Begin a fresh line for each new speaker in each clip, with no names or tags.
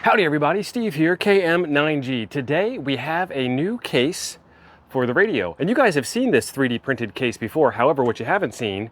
Howdy everybody, Steve here, KM9G. Today we have a new case for the radio. And you guys have seen this 3D printed case before. However, what you haven't seen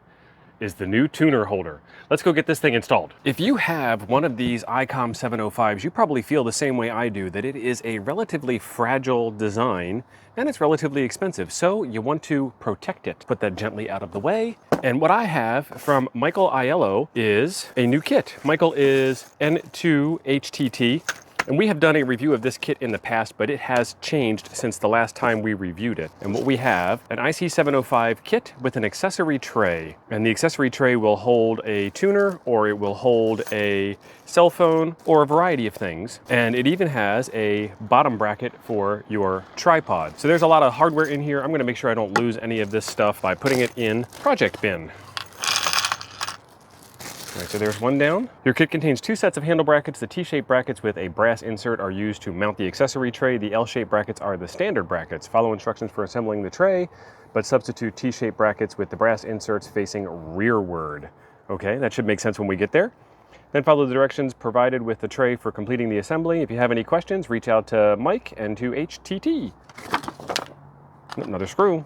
is the new tuner holder. Let's go get this thing installed. If you have one of these Icom 705s, you probably feel the same way I do, that it is a relatively fragile design and it's relatively expensive. So you want to protect it. Put that gently out of the way. And what I have from Michael Aiello is a new kit. Michael is N2HTT. And we have done a review of this kit in the past, but it has changed since the last time we reviewed it. And what we have, an IC705 kit with an accessory tray. And the accessory tray will hold a tuner, or it will hold a cell phone, or a variety of things. And it even has a bottom bracket for your tripod. So there's a lot of hardware in here. I'm gonna make sure I don't lose any of this stuff by putting it in project bin. All right, so there's one down. Your kit contains two sets of handle brackets. The T-shaped brackets with a brass insert are used to mount the accessory tray. The L-shaped brackets are the standard brackets. Follow instructions for assembling the tray, but substitute T-shaped brackets with the brass inserts facing rearward. Okay, that should make sense when we get there. Then follow the directions provided with the tray for completing the assembly. If you have any questions, reach out to Mike and to HTT. Another screw.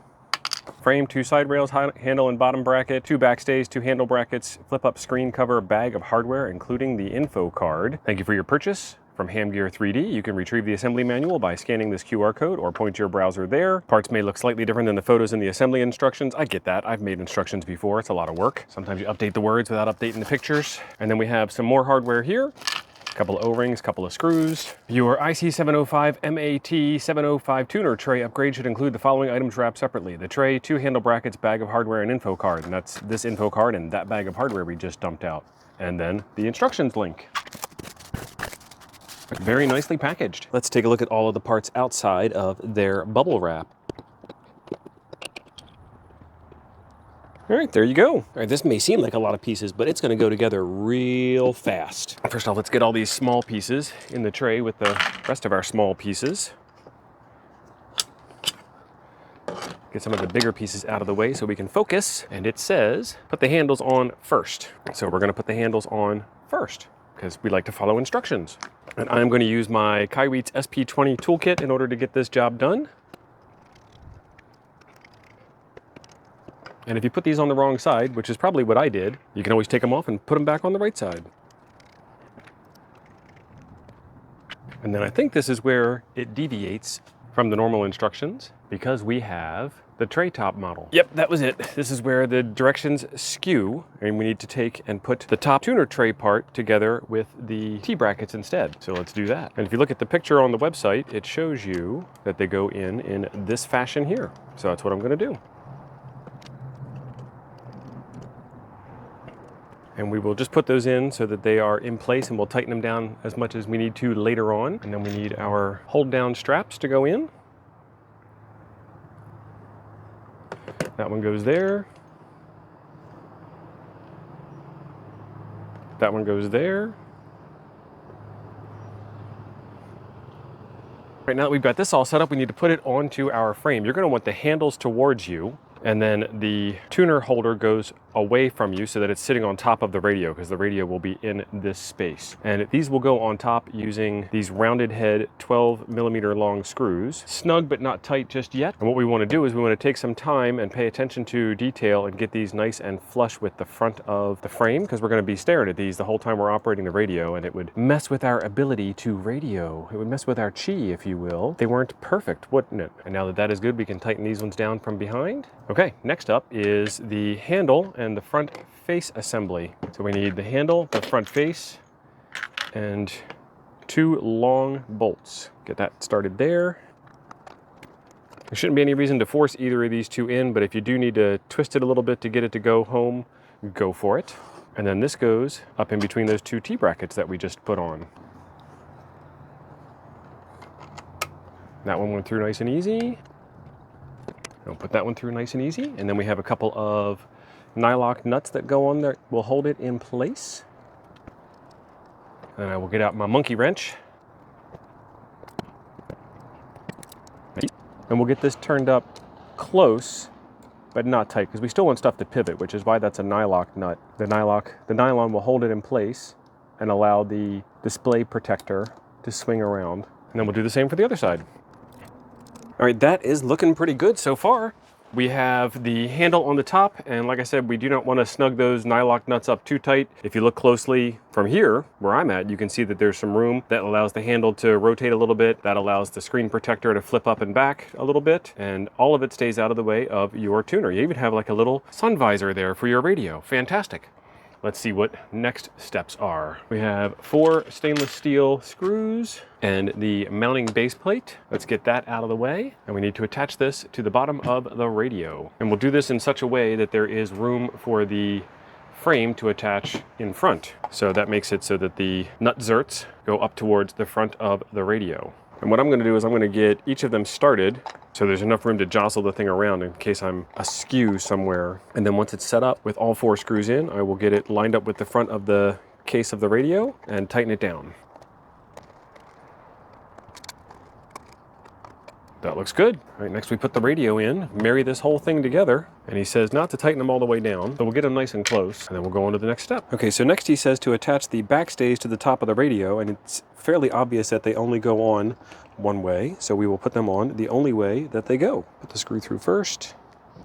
Frame, two side rails, handle and bottom bracket, two backstays, two handle brackets, flip up screen cover, bag of hardware, including the info card. Thank you for your purchase from HamGear 3D. You can retrieve the assembly manual by scanning this QR code or point your browser there. Parts may look slightly different than the photos in the assembly instructions. I get that. I've made instructions before. It's a lot of work. Sometimes you update the words without updating the pictures. And then we have some more hardware here. A couple of O-rings, couple of screws. Your IC705 MAT705 tuner tray upgrade should include the following items wrapped separately. The tray, two handle brackets, bag of hardware, and info card. And that's this info card and that bag of hardware we just dumped out. And then the instructions link. Very nicely packaged. Let's take a look at all of the parts outside of their bubble wrap. All right, there you go. All right, this may seem like a lot of pieces, but it's gonna go together real fast. First off, let's get all these small pieces in the tray with the rest of our small pieces. Get some of the bigger pieces out of the way so we can focus. And it says, put the handles on first. So we're gonna put the handles on first because we like to follow instructions. And I'm gonna use my Kaiweets SP20 toolkit in order to get this job done. And if you put these on the wrong side, which is probably what I did, you can always take them off and put them back on the right side. And then I think this is where it deviates from the normal instructions because we have the tray top model. Yep, that was it. This is where the directions skew and we need to take and put the top tuner tray part together with the T-brackets instead. So let's do that. And if you look at the picture on the website, it shows you that they go in this fashion here. So that's what I'm gonna do. And we will just put those in so that they are in place and we'll tighten them down as much as we need to later on. And then we need our hold down straps to go in. That one goes there. That one goes there. Right now that we've got this all set up, we need to put it onto our frame. You're gonna want the handles towards you. And then the tuner holder goes away from you so that it's sitting on top of the radio because the radio will be in this space. And these will go on top using these rounded head 12mm long screws. Snug but not tight just yet. And what we want to do is we want to take some time and pay attention to detail and get these nice and flush with the front of the frame because we're going to be staring at these the whole time we're operating the radio and it would mess with our ability to radio. It would mess with our chi, if you will. They weren't perfect, wouldn't it? And now that that is good, we can tighten these ones down from behind. Okay, next up is the handle and the front face assembly. So we need the handle, the front face, and two long bolts. Get that started there. There shouldn't be any reason to force either of these two in, but if you do need to twist it a little bit to get it to go home, go for it. And then this goes up in between those two T-brackets that we just put on. That one went through nice and easy. I'll put that one through nice and easy. And then we have a couple of nylock nuts that go on there. We'll hold it in place. And I will get out my monkey wrench. And we'll get this turned up close, but not tight, because we still want stuff to pivot, which is why that's a nylock nut. The nylon will hold it in place and allow the display protector to swing around. And then we'll do the same for the other side. All right, that is looking pretty good so far. We have the handle on the top, and like I said, we do not want to snug those nylock nuts up too tight. If you look closely from here, where I'm at, you can see that there's some room that allows the handle to rotate a little bit. That allows the screen protector to flip up and back a little bit, and all of it stays out of the way of your tuner. You even have like a little sun visor there for your radio. Fantastic. Let's see what next steps are. We have 4 stainless steel screws and the mounting base plate. Let's get that out of the way. And we need to attach this to the bottom of the radio. And we'll do this in such a way that there is room for the frame to attach in front. So that makes it so that the nut zerts go up towards the front of the radio. And what I'm going to do is I'm going to get each of them started so there's enough room to jostle the thing around in case I'm askew somewhere. And then once it's set up with all 4 screws in, I will get it lined up with the front of the case of the radio and tighten it down. That looks good. All right, next we put the radio in, marry this whole thing together, and he says not to tighten them all the way down, so we'll get them nice and close, and then we'll go on to the next step. Okay, so next he says to attach the backstays to the top of the radio, and it's fairly obvious that they only go on one way, so we will put them on the only way that they go. Put the screw through first,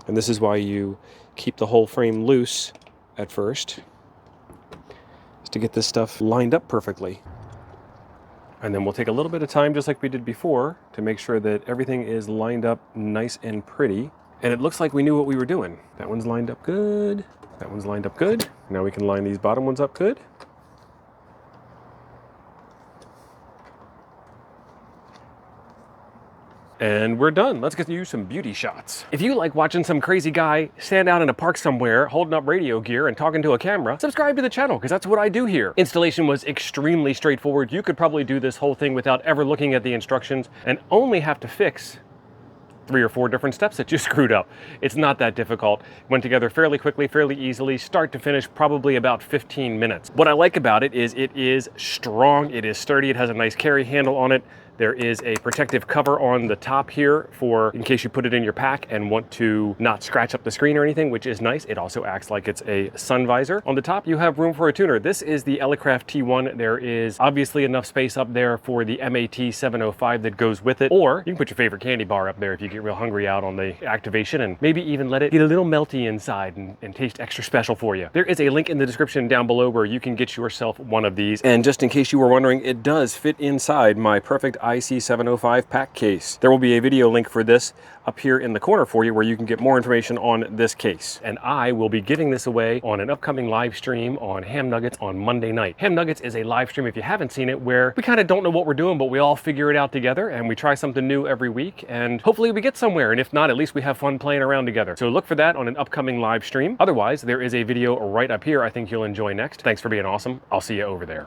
and this is why you keep the whole frame loose at first, is to get this stuff lined up perfectly. And then we'll take a little bit of time, just like we did before, to make sure that everything is lined up nice and pretty. And it looks like we knew what we were doing. That one's lined up good. That one's lined up good. Now we can line these bottom ones up good. And we're done. Let's get to use some beauty shots. If you like watching some crazy guy stand out in a park somewhere holding up radio gear and talking to a camera, subscribe to the channel because that's what I do here. Installation was extremely straightforward. You could probably do this whole thing without ever looking at the instructions and only have to fix 3 or 4 different steps that you screwed up. It's not that difficult. Went together fairly quickly, fairly easily, start to finish, probably about 15 minutes. What I like about it is strong, it is sturdy, it has a nice carry handle on it. There is a protective cover on the top here for in case you put it in your pack and want to not scratch up the screen or anything, which is nice. It also acts like it's a sun visor. On the top, you have room for a tuner. This is the Elecraft T1. There is obviously enough space up there for the MAT 705 that goes with it, or you can put your favorite candy bar up there if you get real hungry out on the activation and maybe even let it get a little melty inside and taste extra special for you. There is a link in the description down below where you can get yourself one of these. And just in case you were wondering, it does fit inside my perfect IC705 pack case. There will be a video link for this up here in the corner for you where you can get more information on this case. And I will be giving this away on an upcoming live stream on Ham Nuggets on Monday night. Ham Nuggets is a live stream, if you haven't seen it, where we kind of don't know what we're doing, but we all figure it out together and we try something new every week and hopefully we get somewhere. And if not, at least we have fun playing around together. So look for that on an upcoming live stream. Otherwise, there is a video right up here I think you'll enjoy next. Thanks for being awesome. I'll see you over there.